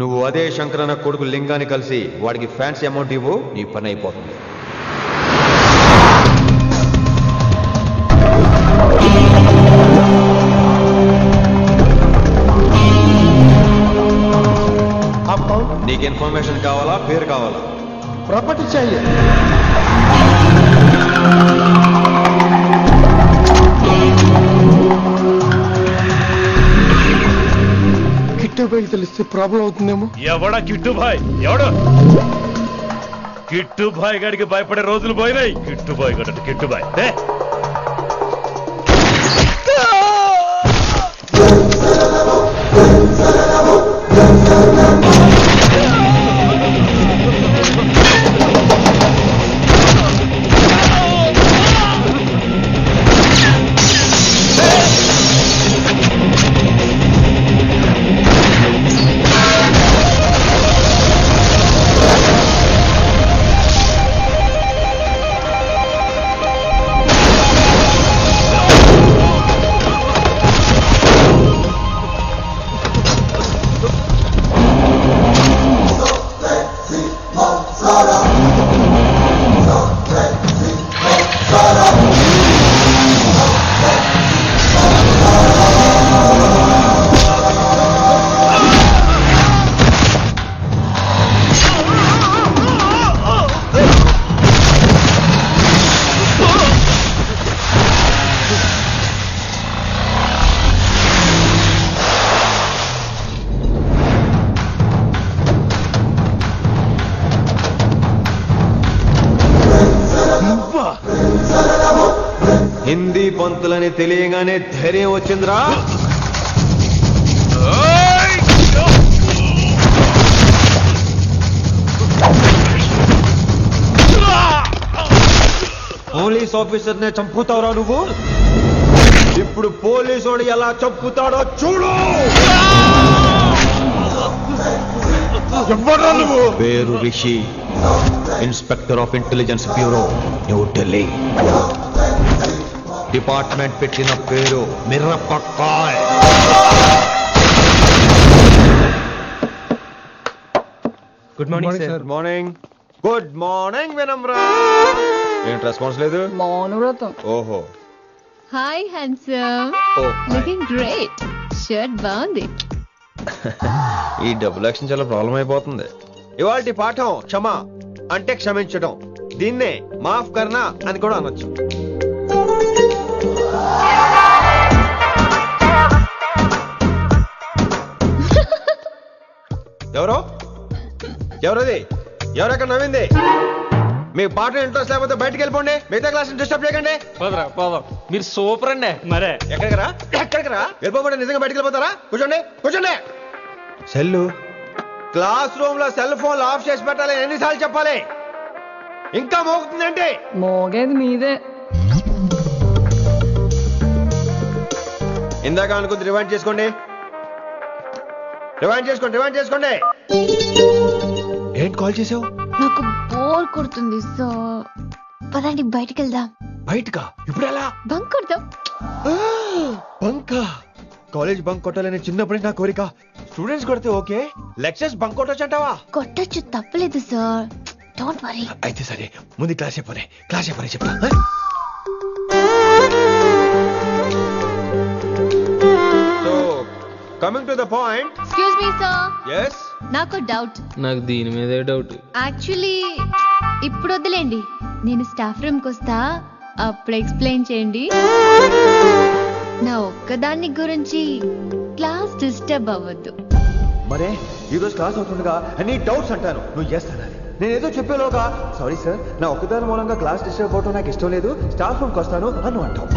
నువ్వు అదే శంకరన్న కొడుకు లింగాన్ని కలిసి వాడికి ఫ్యాన్సీ అమౌంట్ ఇవ్వు, నీ పని అయిపోతుంది. నీకు ఇన్ఫర్మేషన్ కావాలా, పేరు కావాలా? ప్రాపర్టీ चाहिए. కిట్టుబాయికి తెలిస్తే ప్రాబ్లం అవుతుందేమో. ఎవడా కిట్టుబాయ్? ఎవడు కిట్టుబాయ్ గారికి భయపడే రోజులు పోయినాయి. కిట్టుబాయ్ గడ కిట్టుబాయ్ హిందీ పంతులని తెలియగానే ధైర్యం వచ్చిందిరా. పోలీస్ ఆఫీసర్ నే చంపుతావురా నువ్వు. ఇప్పుడు పోలీసోడు ఎలా చంపుతాడో చూడు. పేరు Rishi, inspector of intelligence bureau, new Delhi. Department పెట్టిన పేరు Mirapakay. Good morning sir. Good morning. Good morning Vinamra. ఏంటి రెస్పాన్స్ లేదు? మౌనవ్రతం. ఓహో. Hi handsome, looking great. Shirt బాగుంది. ఈ డబుల్ యాక్షన్ చాలా ప్రాబ్లం అయిపోతుంది. ఇవాల్టి పాఠం క్షమ అంటే క్షమించడం. దీన్నే మాఫ్ కర్నా అని కూడా అనొచ్చు. ఎవరో ఎవరది? ఎవరెక్కడ నవ్వింది? మీకు పాట ఇంట్రెస్ట్ లేకపోతే బయటకు వెళ్ళిపోండి. మిగతా క్లాస్ డిస్టర్బ్ చేయకండి. మీరు సూపర్ అండి. మరే ఎక్కడికి రా వెళ్ళిపోమంటే నిజంగా బయటకు వెళ్ళిపోతారా? కూర్చోండి కూర్చోండి. సెల్లు క్లాస్ రూమ్ లో సెల్ ఫోన్ ఆఫ్ చేసి పెట్టాలి. ఎన్నిసార్లు చెప్పాలి? ఇంకా మోగుతుందంటే మోగేది మీదే. ఇందాక అనుకుంది రివైండ్ చేసుకోండి. ఏంటి కాల్ చేసావు? నాకు బోర్ కొడుతుంది, సో పదండి బయటికి వెళ్దాం. బయటకా? ఇప్పుడు ఎలా? బంక్ కొడదాం. బంకా? కాలేజ్ బంక్ కొట్టాలని చిన్నప్పుడే నా కోరిక. స్టూడెంట్స్ కొడితే ఓకే, లెక్చర్స్ బంక్ కొట్టొచ్చు అంటావా? కొట్టచ్చు, తప్పలేదు సార్. Don't worry. అయితే సరే, ముందు క్లాస్ చెప్పని చెప్తా. So coming to the point. Excuse me sir. yes నాకు డౌట్. నాకు దీని మీదే డౌట్. యాక్చువల్లీ ఇప్పుడు వద్దులేండి, నేను స్టాఫ్ రూమ్ కి వస్తా, అప్పుడు ఎక్స్ప్లెయిన్ చేయండి. నా ఒక్కదాన్ని గురించి క్లాస్ డిస్టర్బ్ అవ్వద్దు. మరే ఈ రోజు క్లాస్ అవుతుండగా అన్ని డౌట్స్ అంటాను, నువ్వు ఎస్ అనాలి. నేను ఏదో చెప్పేలోగా సారీ సార్, నా ఒక్కదాని మూలంగా క్లాస్ డిస్టర్బ్ అవటం నాకు ఇష్టం లేదు, స్టాఫ్ రూమ్కి వస్తాను అని అంటావు.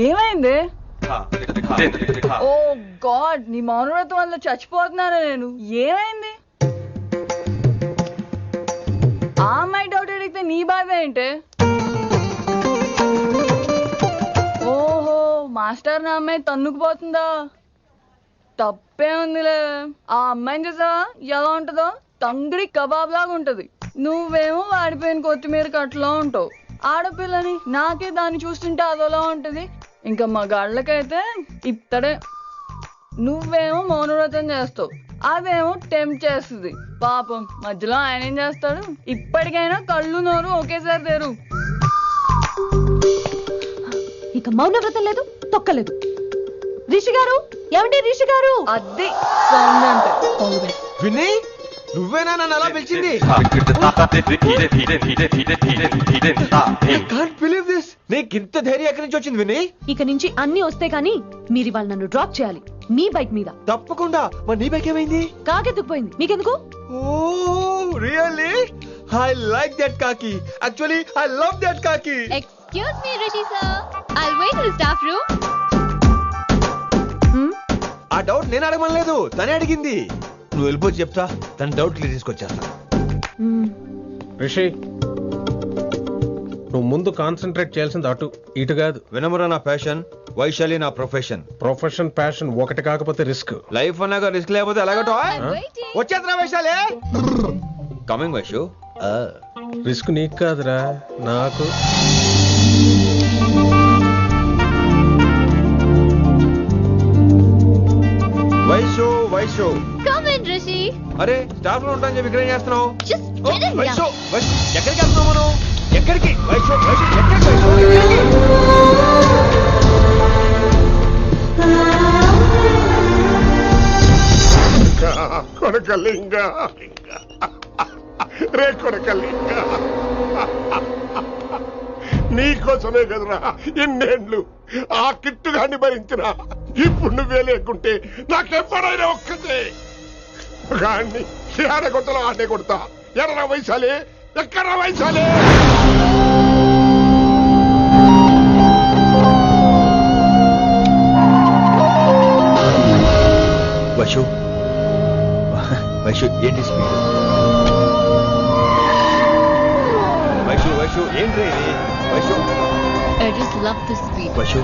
ఏమైంది? ఓ గాడ్, నీ మౌనవ్రతం వల్ల చచ్చిపోతున్నాను నేను. ఏమైంది? ఆ అమ్మాయి డౌట్ అడిగితే నీ బాధ ఏంటి? ఓహో, మా మాస్టర్ నా అమ్మాయి తన్నుకుపోతుందా? తప్పే ఉందిలే. ఆ అమ్మాయిని చూసావా ఎలా ఉంటుందో? తంగిడి కబాబ్ లాగా ఉంటది. నువ్వేమో వాడిపోయిన కొత్తిమీర కట్లా ఉంటావు. ఆడపిల్లని నాకే దాన్ని చూస్తుంటే అదోలా ఉంటది. ఇంకా మగాళ్ళకైతే ఇత్తడే. నువ్వేమో మౌనవ్రతం చేస్తావు, అదేమో టెంప్ట్ చేస్తుంది. పాపం మధ్యలో ఆయన ఏం చేస్తాడు? ఇప్పటికైనా కళ్ళు నోరు ఒకేసారి తెరు. ఇక మౌనవ్రతం లేదు, తొక్కలేదు. రిషి గారు, ఏమండి రిషి గారు? అది సౌండ్ అంటే. విన్నీ, నువ్వేనా నన్ను అలా పిలిచింది? నీకు ఇంత ధైర్యం ఎక్కడి నుంచి వచ్చింది విన్నీ? ఇక నుంచి అన్ని వస్తే గానీ మీరు ఇవాళ నన్ను డ్రాప్ చేయాలి మీ బైక్ మీద. తప్పకుండా. మరి నీ బైక్ ఏమైంది? కాకెత్తుకుపోయింది. మీకెందుకు? Oh really? I like that కాకి. యాక్చువల్లీ ఐ లవ్ దట్ కాకి. Excuse me Rishi sir, I'll wait in the staff room. ఆ డౌట్ నేను అడగమనలేదు, తనే అడిగింది. నువ్వు వెళ్ళిపోతే చెప్తా, తన డౌట్ క్లియర్ తీసుకొచ్చేస్తా. రిషి, నువ్వు ముందు కాన్సన్ట్రేట్ చేయాల్సింది అటు ఇటు కాదు. వినమ్ర నా ప్యాషన్, వైశాలి నా ప్రొఫెషన్. ప్రొఫెషన్ ప్యాషన్ ఒకటి కాకపోతే రిస్క్. లైఫ్ అన్నాక రిస్క్ లేకపోతే ఎలాగటో? waiting. వచ్చేద్రా వైశాలి. కమింగ్ వైషు. రిస్క్ నీకు కాదురా, నాకు. వైషు వైషు. Come in Rishi. అరే స్టాఫ్ లో ఉంటాను చెప్పి ఇక్కడ ఏం చేస్తున్నావు? Just oh, get in. Vaishu Vaishu ఎక్కడికి వెళ్తున్నావు మనం? ఎక్కడికి వైషు వైషు ఎక్కడికి వైషు ఎక్కడికి? కొడకలింగ రే కొడకలింగ, నీకోసమే కదరా ఇన్నేళ్ళు ఆ కిట్టుగాన్ని భరించిన. ఇప్పుడు నువ్వే లేకుంటే నాకెప్పుడైనా ఒక్కతే గాన్ని ఆడగొట్టలో ఆడే కొడతా. ఎర్ర వైశాలి, ఎక్కడ వైశాలి? వైషు వైషు ఏంటి స్పీడ్? వైషు వైషు ఏంటి ఇది? Vaishu I just love the speed. Vaishu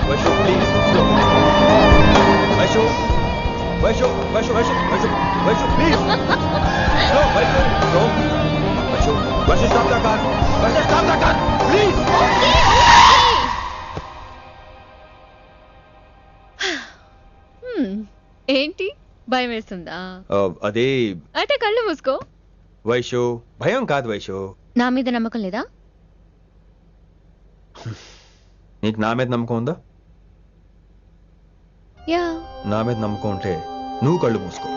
Vaishu please slow. Vaishu Vaishu Vaishu Vaishu Vaishu Vaishu please slow. Vaishu slow. Vaishu Vaishu stop the car. Vaishu stop the car please. ఏంటి భయం వేస్తుందా? అదే అయితే కళ్ళు మూసుకో. వైషు భయం కాదు వైషు. నా మీద నమ్మకం లేదా? నీకు నా మీద నమ్మకం ఉందా? యా. నా మీద నమ్మకం ఉంటే నువ్వు కళ్ళు మూసుకో.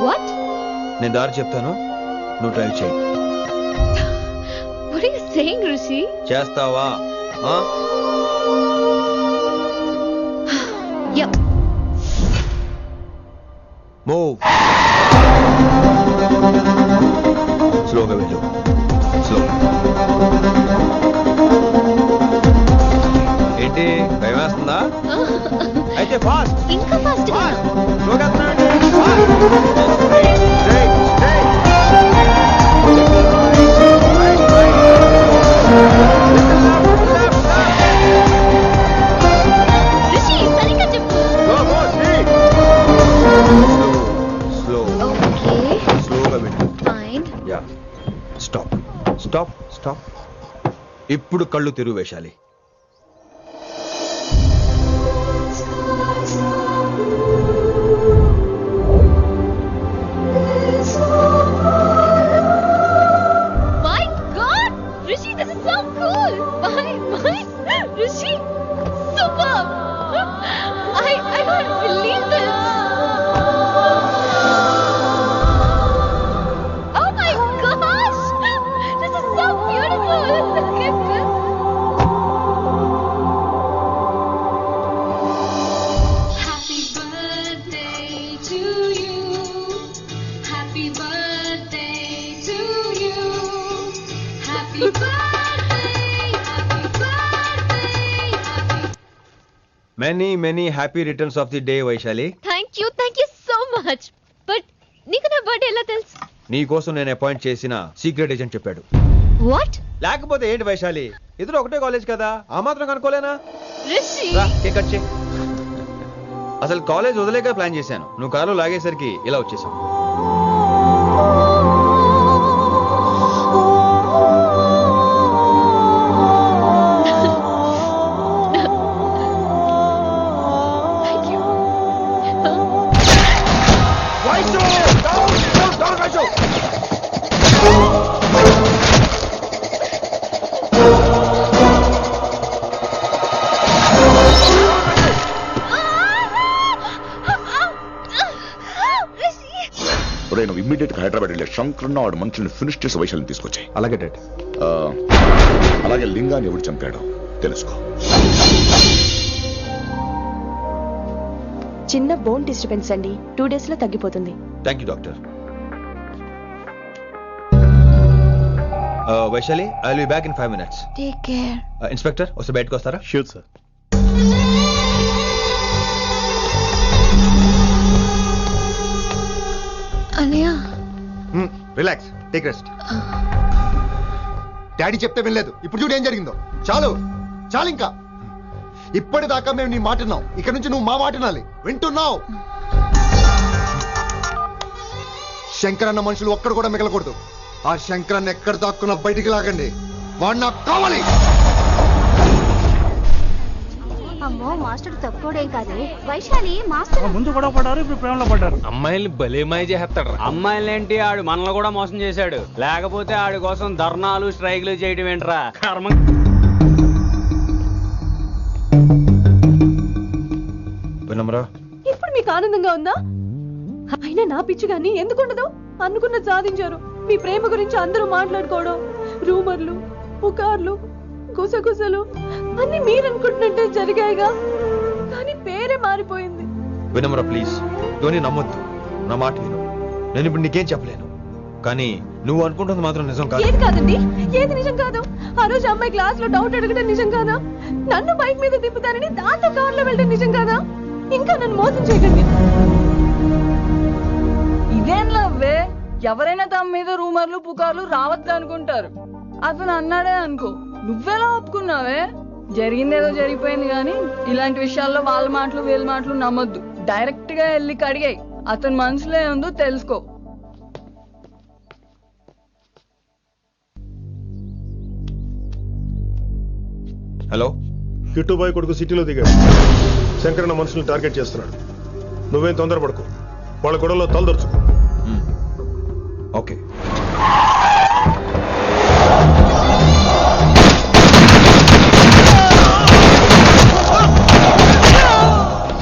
వాట్? నేను దారి చెప్తాను, నువ్వు ట్రై చేయి. What are you saying Rishi? చేస్తావా? యా. మూవ్. స్లోగా వెళ్ళు. స్లో. ఏంటి భయం వేస్తుందా? అయితే ఫాస్ట్. ఇంకా ఫాస్ట్ గా. స్లోగా వెళ్తున్నానండి. Straight straight. రిషి సరిగ్గా చెప్పు. స్లో. ఓకే. స్లోగా వెళ్ళు. Fine. Yeah. Stop stop stop. ఇప్పుడు కళ్ళు తెరువు వేశాలి. My God! Rishi, this is so cool! My, Rishi, superb! I can't believe this! Oh my gosh! This is so beautiful! Look at this! Happy birthday to you. Happy birthday to you. Happy birthday, happy birthday, happy. Many many happy returns of the day Vaishali. Thank you so much! But నీకు నా birthday ఎలా తెలుసు? నీ కోసం నేను appoint చేసిన secret agent చెప్పాడు. What? లేకపోతే ఏంటి వైశాలి, ఇద్దరు ఒకటే కాలేజ్ కదా, ఆ మాత్రం కనుక్కోలేనా? Rishi! రా కేక్ కట్ చేయి. అసలు కాలేజ్ వదిలేక ప్లాన్ చేశాను. నువ్వు కారులో లాగేసరికి ఇలా వచ్చేసాం. నువ్వు ఇమ్మీడియట్ గా హైదరాబాద్ వెళ్ళే శంకరన్న వాడు మనుషుల్ని ఫినిష్ చేసి వైశాల్యం తీసుకొచ్చాయి. అలాగే డాడ్. అలాగే లింగాన్ని ఎవడు చంపాడో తెలుసుకో. చిన్న బోన్ డిస్టర్బెన్స్ అండి, 2 days లో తగ్గిపోతుంది. Thank you doctor. Vaishali, I will be back in 5 minutes. Take care. Inspector వస్తే బయటకు వస్తారా? Sure sir. అనయ్య రిలాక్స్, టేక్ రెస్ట్. డాడీ చెప్తే వినలేదు, ఇప్పుడు చూడు ఏం జరిగిందో. చాలు చాలు, ఇంకా ఇప్పటిదాకా మేము నీ మాట విన్నాం, ఇక్కడ నుంచి నువ్వు మా మాట వినాలి. వింటున్నావు? శంకరన్న మనుషులు ఒక్కడు కూడా మిగలకూడదు. ఆ శంకరన్న ఎక్కడ దాక్కున్నా బయటికి లాగండి, వాడు నాకు కావాలి. అమ్మో, మాస్టర్ తక్కువడే కాదు. వైశాలి మాస్టర్ ముందు కూడా పడ్డారు, ఇప్పుడు ప్రేమలో పడ్డారు. అమ్మాయిల్ని భలే మాయ చేస్తాడు. అమ్మాయిలేంటి, ఆడు మనల్ని కూడా మోసం చేశాడు. లేకపోతే ఆడి కోసం ధర్నాలు స్ట్రైక్లు చేయడం ఏంట్రా కర్మ. వినమ్రా, ఇప్పుడు మీకు ఆనందంగా ఉందా? అయినా నా పిచ్చి గాని ఎందుకుండదు? అనుకున్నది సాధించారు. మీ ప్రేమ గురించి అందరూ మాట్లాడుకోవడం, రూమర్లు, పుకార్లు, గుసగుసలు అన్ని మీరు అనుకుంటున్నట్టే జరిగాయిగా, కానీ పేరే మారిపోయింది. వినమ్రా ప్లీజ్, ధోని నమ్మొద్దు, నా మాట విను. నేను ఇప్పుడు నీకేం చెప్పలేను, కానీ నువ్వు అనుకుంటుంది మాత్రం నిజం కాదు. ఏది కాదండి, ఏది నిజం కాదు? ఆ రోజు అమ్మాయి క్లాస్ లో డౌట్ అడగడం నిజం కాదా? నన్ను బైక్ మీద తిప్పుతానని దాంతో కార్ లో వెళ్ళడం నిజం కాదా? ఇంకా నన్ను మోసం చేయకండి. ఇదేం లవ్వే? ఎవరైనా తమ మీద రూమర్లు పుకార్లు రావద్దు అనుకుంటారు. అతను అన్నాడే అనుకో, నువ్వెలా ఒప్పుకున్నావే? జరిగిందేదో జరిగిపోయింది, కానీ ఇలాంటి విషయాల్లో వాళ్ళ మాటలు వీళ్ళ మాటలు నమ్మొద్దు. డైరెక్ట్ గా వెళ్ళి కడిగాయి, అతని మనసులో ఏముందో తెలుసుకో. హలో, కిట్టుబాయ్ కొడుకు సిటీలో దిగాడు. శంకరన్న మనుషుల్ని టార్గెట్ చేస్తున్నాడు. నువ్వేం తొందరపడకు, వాళ్ళ గొడవలో తలదొరుచుకో. ఓకే.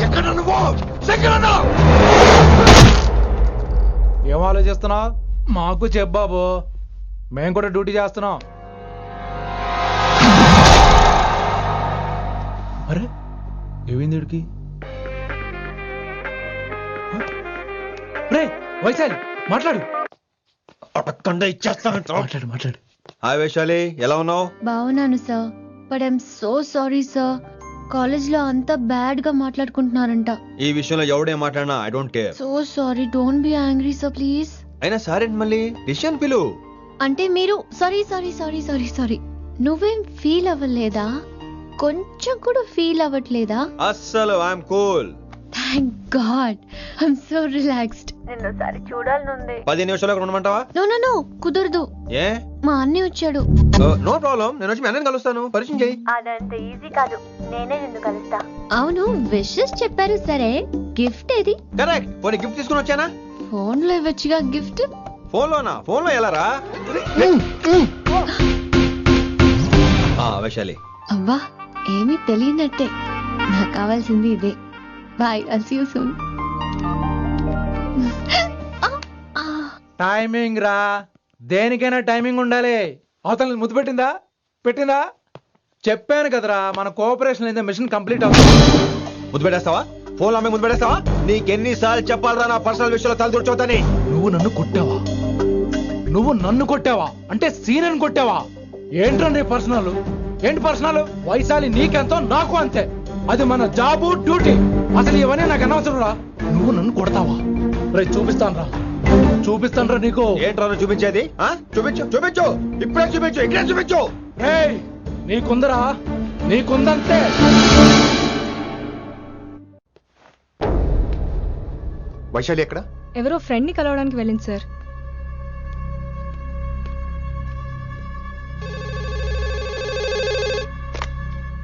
ఎక్కడ నువ్వు? శంకరన్న! ఏం ఆలోచిస్తున్నావు? మాకు చెప్పాబు, మేము కూడా డ్యూటీ చేస్తున్నాం. అరే ఏమైంది వీడికి? రే వైశాలి, మాట్లాడు. మాట్లాడు. హాయ్ వైశాలి, ఎలా ఉన్నావు? బాగున్నాను sir, but I'm so sorry sir. College లో అంతా బ్యాడ్ గా మాట్లాడుకుంటున్నారంట. ఈ విషయంలో ఎవడే మాట్లాడినా I don't care. So sorry, don't be angry sir please. అయినా సరే మళ్ళీ డిసిషన్ పిలు. అంటే మీరు sorry sorry sorry sorry sorry నువ్వేం ఫీల్ అవ్వలేదా? కొంచెం కూడా ఫీల్ అవ్వట్లేదా? అస్సలు I'm cool. Thank God, I'm so relaxed. 10 నిమిషాలు ఉండమంటావా? నో నో నో, కుదరదు. ఏ? మా అన్నయ్య వచ్చాడు. నో ప్రాబ్లం, నేను వచ్చి మీ అన్నని కలుస్తాను, పరిచయం చేయి. అదంత ఈజీ కాదు, నేనే నిన్ను కలుస్తా. అవును, విషెస్ చెప్పారు సరే, గిఫ్ట్ ఏది? కరెక్ట్, పోనీ గిఫ్ట్ తీసుకుని వచ్చానా? ఫోన్ లో ఇవ్వచ్చుగా గిఫ్ట్. ఫోన్ లోనా? ఫోన్ లో ఎలా రా? వైశాలి, అవ్వా ఏమీ తెలియనట్టే. నాకు కావాల్సింది ఇదే. Bye, I'll see you soon. Timing రా, దేనికైనా టైమింగ్ ఉండాలి. అవతల ముద్దు పెట్టిందా? చెప్పాను కదరా, మన కోఆపరేషన్ అయితే మిషన్ కంప్లీట్ అవుతుంది. ముద్దు పెట్టేస్తావా? ఫోన్ లో అమ్మాయి ముద్దు పెట్టేస్తావా? నీకెన్నిసార్లు చెప్పాలరా నా పర్సనల్ విషయంలో తలదూర్చోతని? నువ్వు నన్ను కొట్టావా అంటే సీనియర్ కొట్టావా? ఏంట్రా నీ పర్సనల్? ఏంటి పర్సనల్? వైశాలి నీకెంతో నాకు అంతే, అది మన జాబు డ్యూటీ. అసలు ఇవన్నీ నాకు అనవసరం రా. నువ్వు నన్ను కొడతావా? రే చూపిస్తాను రా నీకు. ఏంట్రా నువ్వు చూపించేది? చూపించు, ఇప్పుడే చూపించు, ఇక్కడే చూపించు. రే నీకుందరా? నీకుందంతే. వైశాలి ఎక్కడ? ఎవరో ఫ్రెండ్ ని కలవడానికి వెళ్ళింది సార్.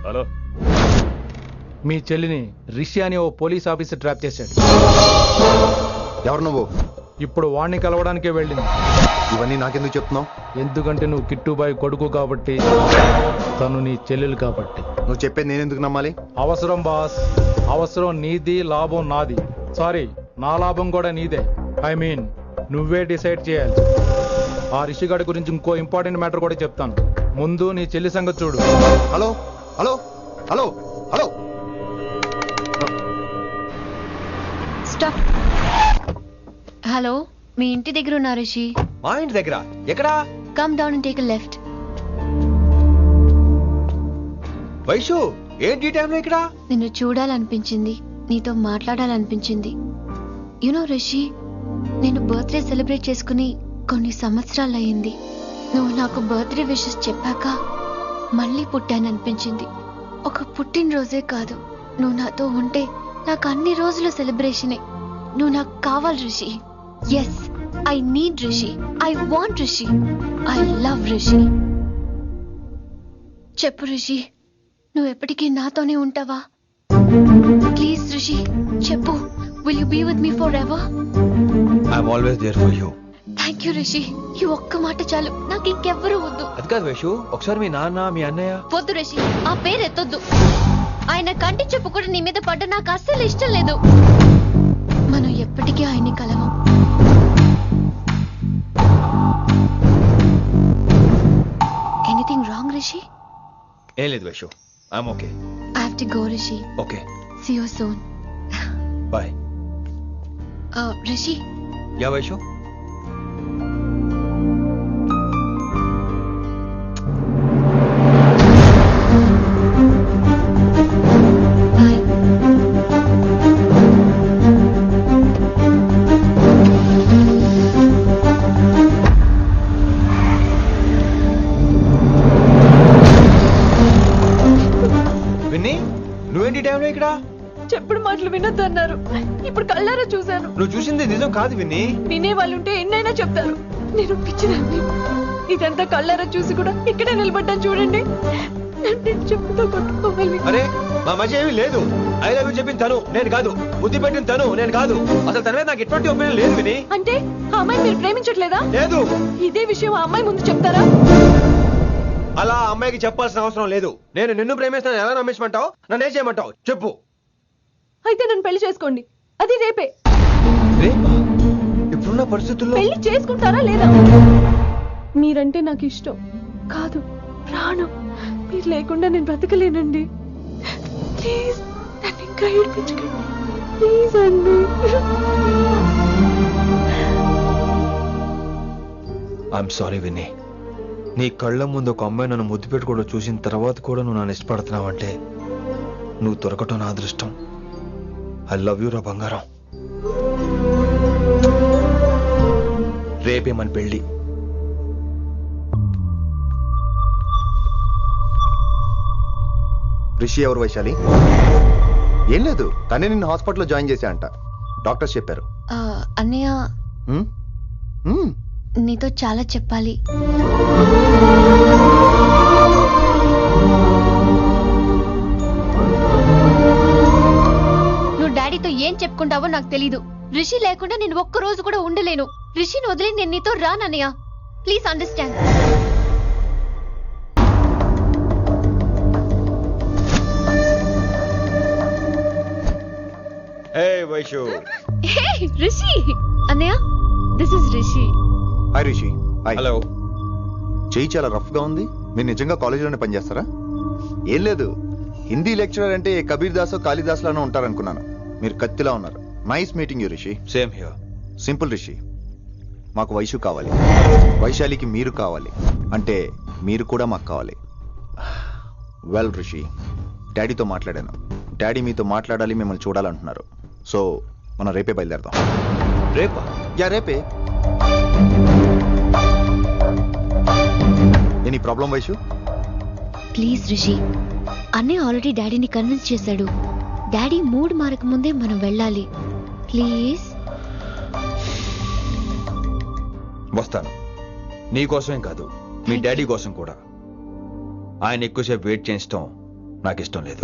హలో, మీ చెల్లిని రిషి అని ఓ పోలీస్ ఆఫీసర్ ట్రాప్ చేశాడు. ఎవరు నువ్వు? ఇప్పుడు వాణ్ణి కలవడానికే వెళ్ళింది. ఇవన్నీ నాకెందుకు చెప్తున్నావు? ఎందుకంటే నువ్వు కిట్టుబాయ్ కొడుకు కాబట్టి, తను నీ చెల్లెలు కాబట్టి. నువ్వు చెప్పేది నేను ఎందుకు నమ్మాలి? అవసరం బాస్, అవసరం నీది, లాభం నాది. సారీ, నా లాభం కూడా నీదే. ఐ మీన్ నువ్వే డిసైడ్ చేయాలి. ఆ రిషిగాడి గురించి ఇంకో ఇంపార్టెంట్ మ్యాటర్ కూడా చెప్తాను. ముందు నీ చెల్లి సంగతి చూడు. Hello hello hello hello stop. Hello, మీ ఇంటి దగ్గర ఉన్నా రిషి? మా ఇంటి దగ్గర ఎక్కడా? Come down and take left. Vaishu, ఏంటి టైంలో ఇక్కడ? నిన్ను చూడాలనిపించింది, నీతో మాట్లాడాలనిపించింది. యునో రిషి, నేను బర్త్డే సెలబ్రేట్ చేసుకుని కొన్ని సంవత్సరాలయ్యింది. నువ్వు నాకు బర్త్డే విషెస్ చెప్పాక మళ్ళీ పుట్టాననిపించింది. ఒక పుట్టినరోజే కాదు, నువ్వు నాతో ఉంటే నాకు అన్ని రోజుల సెలబ్రేషనే. నువ్వు నాకు కావాలి Rishi. Yes, I need Rishi, I want Rishi, I love Rishi. చెప్పు రిషి, నువ్వు ఎప్పటికీ నాతోనే ఉంటావా? ప్లీజ్ రిషి చెప్పు. Will you be with me forever? I'm always there for you. Thank you Rishi. ఈ ఒక్క మాట చాలు, నాకు ఇంకెవ్వరూ వద్దు. అది కాదు వైషు, ఒకసారి మీ నాన్న, మీ అన్నయ్య. వద్దు రిషి, ఆ పేరు ఎత్తొద్దు. ఆయన కంటి చెప్పు కూడా నీ మీద పడ్డ నాకు అస్సలు ఇష్టం లేదు. మనం ఎప్పటికీ ఆయన్ని కలవం. Anything wrong Rishi? ఏం లేదు Vaishu, I'm okay. I have to go Rishi. Okay, see you soon. Bye. Rishi. Yeah Vaishu. Bye. Vinnie, నువ్వేంటి టైంలో ఇక్కడ? చెప్పుడు మాటలు వినొద్దన్నారు, ఇప్పుడు కళ్ళారా చూశాను. నువ్వు చూసింది నిజం కాదు విన్నీ. వినే వాళ్ళుంటే ఎన్నైనా చెప్తారు. నేను పిచ్చిదాన్ని. ఇదంతా కళ్ళారా చూసి కూడా ఇక్కడే నిలబడ్డాను చూడండి. నన్ను చెప్పుతో కొట్టుకోవాలి. అరే, మా మధ్య ఏమీ లేదు. ఐ లవ్ యూ చెప్పింది తను, నేను కాదు. బుద్ధి పెట్టిన తను, నేను కాదు. అసలు తన మీద నాకు ఎటువంటి ఒపీనియన్ లేదు విని. అంటే ఆ అమ్మాయి మీరు ప్రేమించట్లేదా? లేదు. ఇదే విషయం ఆ అమ్మాయి ముందు చెప్తారా? అలా ఆ అమ్మాయికి చెప్పాల్సిన అవసరం లేదు. నేను నిన్ను ప్రేమిస్తాను, ఎలా నమ్మించమంటావు? నన్ను ఏం చేయమంటావు చెప్పు. అయితే నన్ను పెళ్లి చేసుకోండి, అది రేపే. రేపా? ఇప్పుడున్న పరిస్థితుల్లో పెళ్లి చేసుకుంటారా లేదా? మీరంటే నాకు ఇష్టం కాదు, ప్రాణం. మీరు లేకుండా నేను బ్రతకలేనండి. ప్లీజ్ నన్ను ఇంకా ఏడిపించకండి. ప్లీజ్ అండి. I'm sorry Vinnie. నీ కళ్ళ ముందు ఒక అమ్మాయి నన్ను ముద్దు పెట్టుకోవడం చూసిన తర్వాత కూడా నువ్వు నన్ను ఇష్టపడుతున్నావంటే నువ్వు దొరకటం నా అదృష్టం. ఐ లవ్ యూ రా బంగారం. రేపే మన పెళ్ళి. రిషి ఎవరు వైశాలి? ఏం లేదు, తనే నిన్ను హాస్పిటల్లో జాయిన్ చేశా అంట, డాక్టర్స్ చెప్పారు. అన్నయ్య, హ్మ్? హ్మ్. నీతో చాలా చెప్పాలి. నువ్వు డాడీతో ఏం చెప్పుకుంటావో నాకు తెలీదు. రిషి లేకుండా నేను ఒక్క రోజు కూడా ఉండలేను. రిషిని వదిలి నేను నీతో రానన్నయ్య. Please understand. Hey Vaishu. Hey Rishi. అన్నయ్య, this is Rishi. Hi Rishi. Hi. Hello. చెయ్యి చాలా రఫ్ గా ఉంది. మీరు నిజంగా కాలేజీలోనే పనిచేస్తారా? ఏం లేదు, హిందీ లెక్చరర్ అంటే కబీర్ దాసో కాళిదాస్ లానో ఉంటారనుకున్నాను. మీరు కత్తిలా ఉన్నారు. Nice meeting you Rishi. Same here. Simple Rishi, మాకు వైషు కావాలి, వైశాలికి మీరు కావాలి, అంటే మీరు కూడా మాకు కావాలి. వెల్ రిషి, డాడీతో మాట్లాడాను. డాడీ మీతో మాట్లాడాలి, మిమ్మల్ని చూడాలంటున్నారు. సో మనం రేపే బయలుదేరదాం. రేపా? యా రేపే. Any problem Vaishu? Please Rishi, అన్నయ్య ఆల్రెడీ డాడీని కన్విన్స్ చేశాడు. డాడీ మూడ్ మారక ముందే మనం వెళ్ళాలి. ప్లీజ్. వస్తాను. నీ కోసమేం కాదు, మీ డాడీ కోసం కూడా. ఆయన ఎక్కువసేపు వెయిట్ చేయించడం నాకు ఇష్టం లేదు.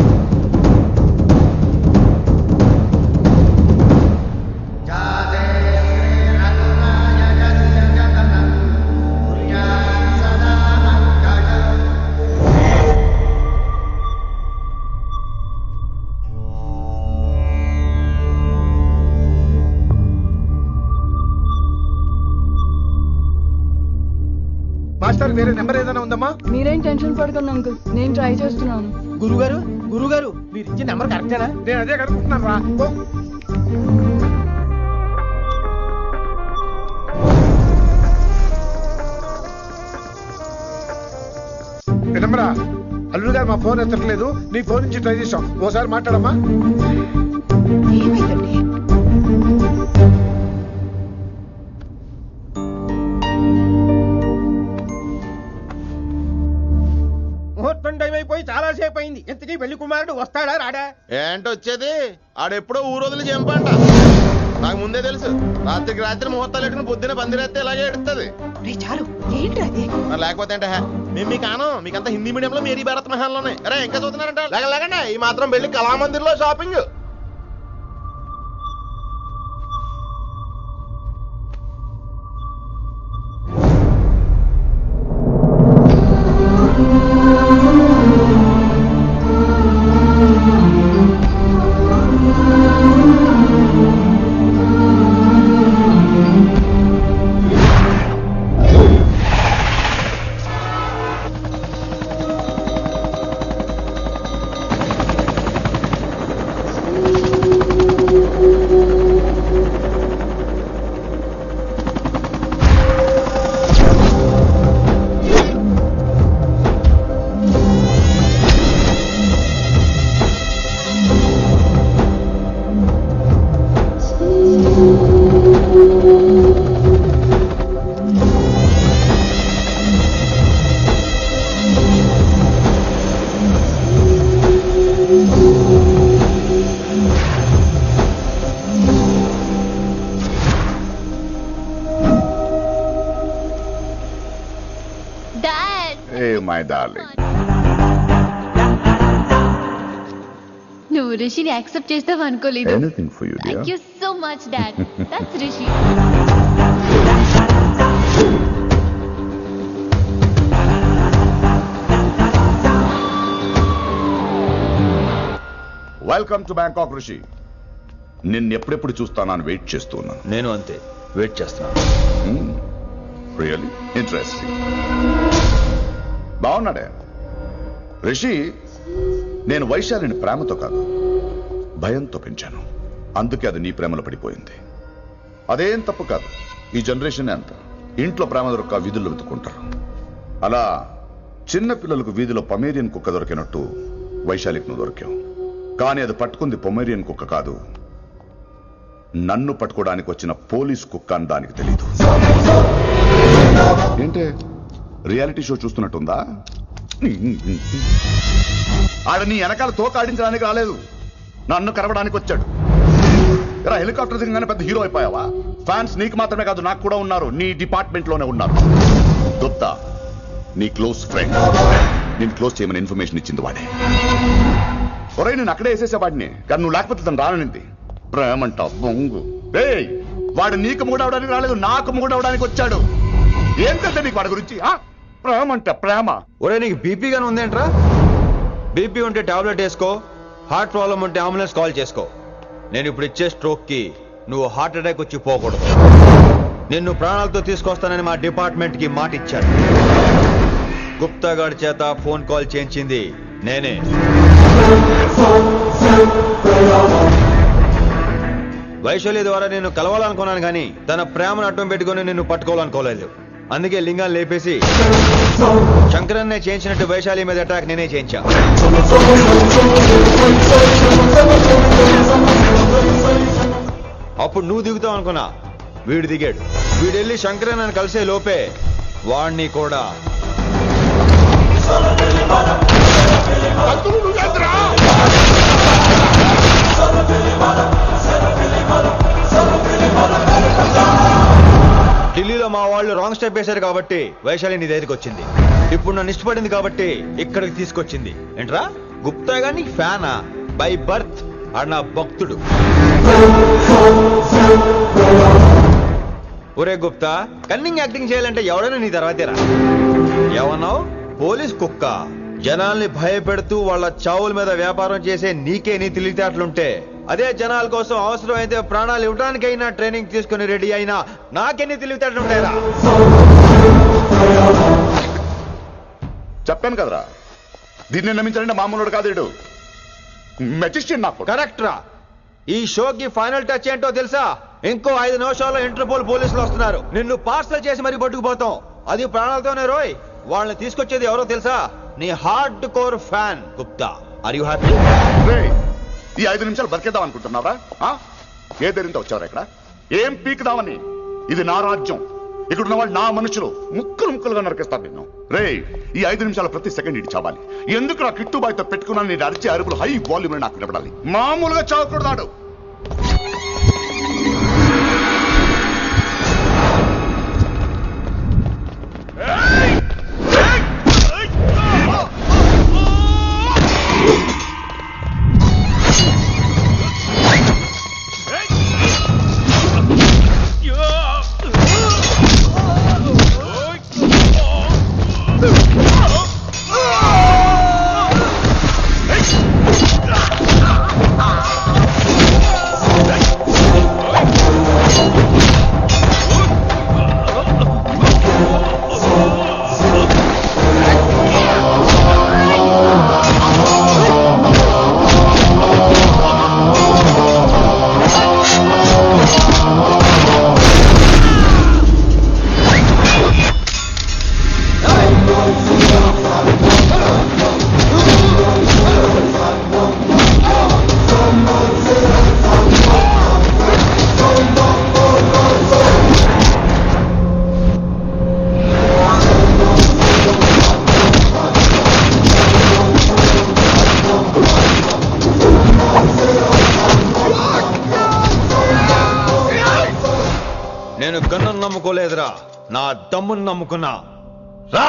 మాస్టర్ వేరే నెంబర్ ఏదైనా ఉందమ్మా? మీరేం టెన్షన్ పడకండి అంకుల్, నేను ట్రై చేస్తున్నాను. గురుగారు మీరు ఇచ్చిన నెంబర్ కరెక్టేనా? నేను అదే కనుక్కుంటున్నాను రా. వినమ్రా, అల్లుడు గారు మా ఫోన్ ఎత్తట్లేదు, నీ ఫోన్ నుంచి ట్రై చేసాం, ఓసారి మాట్లాడమ్మా. ముహూర్తం టైం అయిపోయి చాలా సేపు అయింది. ఇంతకీ పెళ్లి కుమారుడు వస్తాడా రాడా? ఏంటి వచ్చేది? ఆడెప్పుడో ఊరోజులు చెంపంట. నాకు ముందే తెలుసు. రాత్రికి రాత్రి ముహూర్తాలు ఎట్టుకుని పొద్దున పందిరేస్తే ఇలాగే ఎడుతుంది. చాలు ఏంటి అది? మరి లేకపోతే అంటే మేము మీకు కాను, మీకంతా హిందీ మీడియంలో మేరీ భారత్ మహాల్లోనే. అరే ఇంకా చూస్తున్నారంట, లేకండి ఈ మాత్రం పెళ్లి కళామందిర్లో షాపింగ్. మై డార్లింగ్, నువ్వు రిషిని యాక్సెప్ట్ చేస్తావు అనుకోలేదు. Anything for you dear. Thank you so much dad. That's Rishi. Welcome to Bangkok Rishi. నిన్నెప్పుడెప్పుడు చూస్తానని వెయిట్ చేస్తూ ఉన్నాను. నేను అంతే వెయిట్ చేస్తున్నాను. Really interesting. బాగున్నాడే రిషి. నేను వైశాలిని ప్రేమతో కాదు, భయంతో పెంచాను. అందుకే అది నీ ప్రేమలో పడిపోయింది. అదేం తప్పు కాదు. ఈ జనరేషన్ అంత ఇంట్లో ప్రేమ దొరక్క వీధుల్లో వెతుక్కుంటారు. అలా చిన్న పిల్లలకు వీధిలో పొమేరియన్ కుక్క దొరికినట్టు వైశాలికి నువ్వు దొరికావు. కానీ అది పట్టుకుంది పొమేరియన్ కుక్క కాదు, నన్ను పట్టుకోవడానికి వచ్చిన పోలీస్ కుక్క అని దానికి తెలీదు. ఏంటే రియాలిటీ షో చూస్తున్నట్టుందా? ఆడ నీ వెనకాల తోక ఆడించడానికి రాలేదు, నన్ను కరవడానికి వచ్చాడు. ఇలా హెలికాప్టర్ దిగగానే పెద్ద హీరో అయిపోయావా? ఫ్యాన్స్ నీకు మాత్రమే కాదు, నాకు కూడా ఉన్నారు. నీ డిపార్ట్మెంట్ లోనే ఉన్నారు. గుప్తా నీ క్లోజ్ ఫ్రెండ్, నేను క్లోజ్ చేయమని ఇన్ఫర్మేషన్ ఇచ్చింది వాడే. ఒరే నేను అక్కడే వేసేసేవాడిని, కానీ నువ్వు లేకపోతే తను రానుంది. ప్రేమంట బొంగు. వాడు నీకు మూడవడానికి రాలేదు, నాకు మూడవడానికి వచ్చాడు. ఏం తెలుసా నీకు వాడి గురించి? ప్రేమంట ప్రేమ. ఒరే నీకు బీపీ గానీ ఉందేంట్రా? బీపీ ఉంటే టాబ్లెట్ వేసుకో, హార్ట్ ప్రాబ్లం ఉంటే అంబులెన్స్ కాల్ చేసుకో. నేను ఇప్పుడు ఇచ్చే స్ట్రోక్ కి నువ్వు హార్ట్ అటాక్ వచ్చి పోకూడదు. నిన్ను ప్రాణాలతో తీసుకొస్తానని మా డిపార్ట్మెంట్ కి మాట ఇచ్చాడు. గుప్తా గారి చేత ఫోన్ కాల్ చేయించింది నేనే. వైశాలి ద్వారా నేను కలవాలనుకున్నాను కానీ తన ప్రేమను అడ్డం పెట్టుకుని నిన్ను పట్టుకోవాలనుకోలేదు. అందుకే లింగాన్ని లేపేసి శంకరన్నే చేయించినట్టు వైశాలి మీద అటాక్ నేనే చేయించా. అప్పుడు నువ్వు దిగుతావు అనుకున్నా, వీడు దిగాడు. వీడు వెళ్ళి శంకరన్నని కలిసే లోపే వాణ్ణి కూడా ఢిల్లీలో మా వాళ్ళు రాంగ్ స్టెప్ వేశారు కాబట్టి వైశాలి నీ దగ్గరికి వచ్చింది. ఇప్పుడు నన్ను ఇష్టపడింది కాబట్టి ఇక్కడికి తీసుకొచ్చింది. ఏంట్రా గుప్తా గాని ఫ్యానా? బై బర్త్ ఆడు నా భక్తుడు. ఒరే గుప్తా, కన్నింగ్ యాక్టింగ్ చేయాలంటే ఎవడైనా నీ తర్వాతేరా. ఏమన్నావు? పోలీస్ కుక్క. జనాల్ని భయపెడుతూ వాళ్ళ చావుల మీద వ్యాపారం చేసే నీకే నీ తెలివితేటలుంటే, అదే జనాల కోసం అవసరమైతే ప్రాణాలు ఇవ్వడానికైనా ట్రైనింగ్ తీసుకుని రెడీ అయినా నాకెన్ని తెలివితేటలుంటాయిరా? చెప్పాను కదరా, దీన్ని నమ్మించాలంటే మామూలుడు కాదు వీడు. మెజిస్ట్రియన్ నాకు. కరెక్ట్ రా. ఈ షోకి ఫైనల్ టచ్ ఏంటో తెలుసా? ఇంకో 5 నిమిషాల్లో ఇంటర్పోల్ పోలీసులు వస్తున్నారు. నిన్ను పార్సల్ చేసి మరీ పట్టుకుపోతాం. అది ప్రాణాలతోనే రోయ్. వాళ్ళని తీసుకొచ్చేది ఎవరో తెలుసా? నీ hardcore fan Gupta. Are you happy? ఈ 5 నిమిషాలు బతికేద్దాం అనుకుంటున్నారా? ఏ ధైర్యంతో వచ్చారా ఇక్కడ? ఏం పీకుదామని? ఇది నా రాజ్యం. ఇక్కడ ఉన్న వాళ్ళు నా మనుషులు. ముక్కలు ముక్కలుగా నరికేస్తారు నిన్ను. రే, ఈ 5 నిమిషాల ప్రతి సెకండ్ ఇటు చావాలి. ఎందుకు నా కిట్టుబాయితో పెట్టుకున్నా నేను అరిచే అరుపులు హై వాల్యూమ్ నాకు వినపడాలి. మామూలుగా చావకూడదాడు. నేను గన్ను నమ్ముకోలేదురా, నా దమ్మును నమ్ముకున్నా. రా!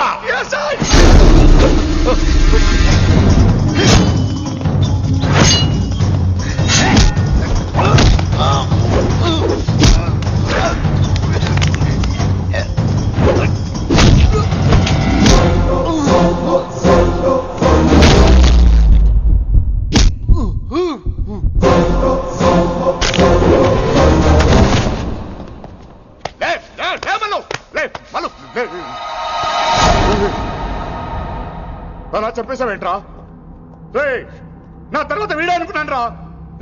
అలా చెప్పేశావేంట్రా? నా తర్వాత వీడే అనుకున్నాను రా.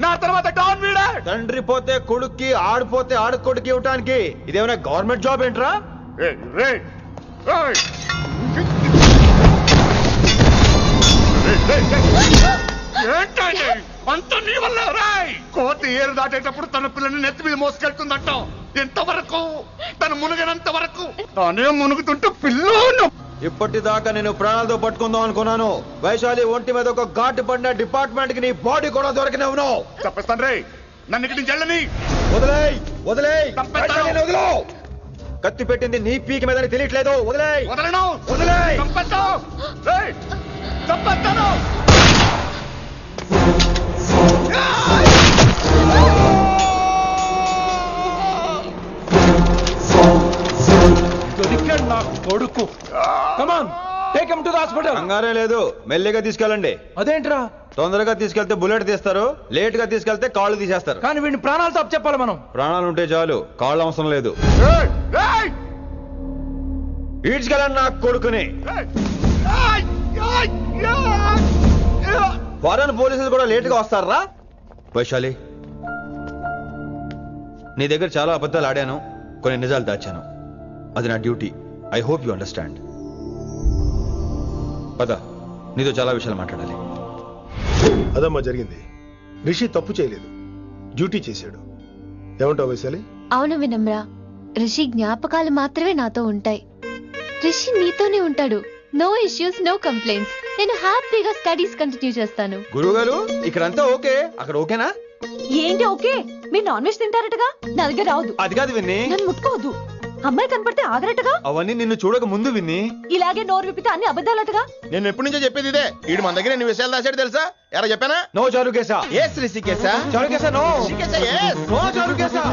నా తర్వాత డాన్ వీడే. తండ్రి పోతే కొడుక్కి, ఆడిపోతే ఆడకొడుకు ఇవ్వటానికి ఇదేమైనా గవర్నమెంట్ జాబ్ ఏంట్రా? అంత నీ వల్ల రాయ్. కోతి ఏరు దాటేటప్పుడు తన పిల్లని నెత్తి మీద మోసుకెళ్తుందంట. ఎంతవరకు? తను మునిగినంత వరకు. తానే మునుగుతుంటే పిల్లను. ఇప్పటిదాకా నేను ప్రాణాలతో పట్టుకుందాం అనుకున్నాను. వైశాలి ఒంటి మీద ఒక ఘాటు పడిన డిపార్ట్మెంట్ కి నీ బాడీ కూడా దొరికినవును. చెప్పేస్తాను రే, నన్ను ఇక్కడి నుంచి వెళ్ళని. వదిలేయ్, వదిలేయ్, వదిలో. కత్తి పెట్టింది నీ పీకి మీద తెలియట్లేదు. వదిలేయ్. వదలను. వదిలేయ్. చంపేస్తాను. దొరికాడు నా కొడుకు. Come on, take him to the hospital. కంగారే లేదు, మెల్లిగా తీసుకెళ్ళండి. అదేంట్రా? తొందరగా తీసుకెళ్తే బుల్లెట్ తీస్తారు, లేట్ గా తీసుకెళ్తే కాళ్ళు తీసేస్తారు. కానీ వీడిని ప్రాణాలతో అప్పచెప్పాలి మనం. ప్రాణాలు ఉంటే చాలు, కాళ్ళు అవసరం లేదు. ఈడ్చుకెళ్ళండి నా కొడుకుని. ఫారెన్ పోలీసులు కూడా లేట్ గా వస్తారా? వైశాలి, నీ దగ్గర చాలా అబద్ధాలు ఆడాను, కొన్ని నిజాలు దాచాను. అది నా duty. I hope you understand. పద, నీతో చాలా విషయాలు మాట్లాడాలి. అదమ్మా జరిగింది. రిషి తప్పు చేయలేదు, డ్యూటీ చేశాడు. ఏమంటావు వైశాలి? అవును వినమ్ర, రిషి జ్ఞాపకాలు మాత్రమే నాతో ఉంటాయి. రిషి నీతోనే ఉంటాడు. No issues, no complaints. నేను హ్యాపీగా స్టడీస్ కంటిన్యూ చేస్తాను. గురువు గారు, ఇక్కడంతా ఓకే, అక్కడ ఓకేనా? ఏంటి ఓకే? మీరు నాన్ వెజ్ తింటారటగా? నా దగ్గర రావద్దు. అది కాదు విన్ని. నన్ను ముట్టుకోవద్దు. అమ్మాయి కనపడితే ఆగరట్టుగా. అవన్నీ నిన్ను చూడక ముందు విన్ని. ఇలాగే నోరు విప్పితే అన్ని అబద్ధాలట్టుగా. నేను ఎప్పటి నుంచో చెప్పేది ఇదే. వీడు మన దగ్గర ఎన్ని విషయాలు దాచాడు తెలుసా? ఎరా చెప్పానా? No Charukesha. Yes Rishikesha. Charukesha no. Rishikesha yes. No చారుకేశా.